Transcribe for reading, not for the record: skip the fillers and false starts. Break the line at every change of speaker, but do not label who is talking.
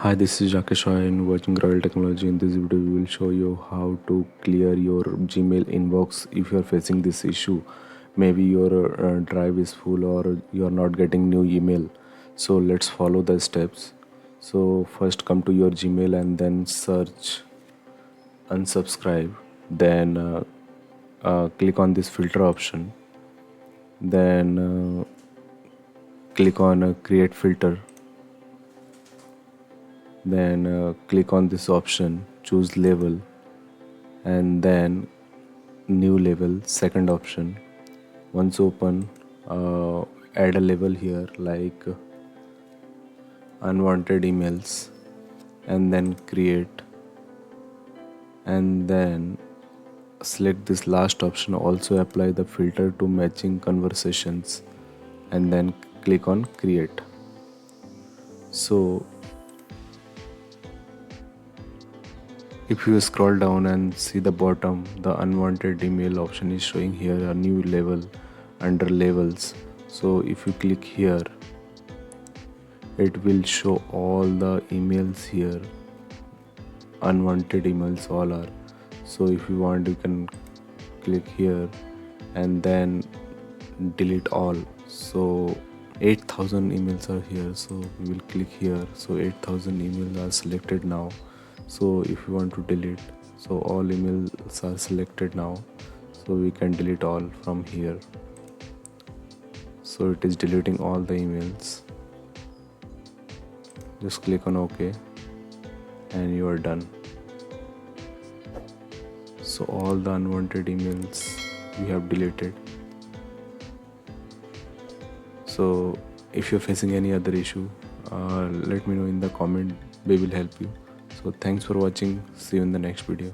Hi, this is Rakesh Roy in Working Royal Technology. In this video, we will show you how to clear your Gmail inbox if you are facing this issue. Maybe your drive is full or you are not getting new email. So let's follow the steps. So first come to your Gmail and then search unsubscribe. Then click on this filter option. Then click on create filter. Then click on this option, choose label, and then new label, second option. Once open, add a label here like unwanted emails, and then create, and then select this last option, also apply the filter to matching conversations, and then click on create. So if you scroll down and see the bottom, the unwanted email option is showing here a new label under labels. So if you click here, it will show all the emails here. Unwanted emails all are. So if you want, you can click here and then delete all. So 8,000 emails are here, so we will click here. So 8,000 emails are selected now. So if you want to delete, so all emails are selected now, so we can delete all from here. So it is deleting all the emails. Just click on OK and you are done. So all the unwanted emails we have deleted. So if you're facing any other issue, let me know in the comment. We will help you. So thanks for watching. See you in the next video.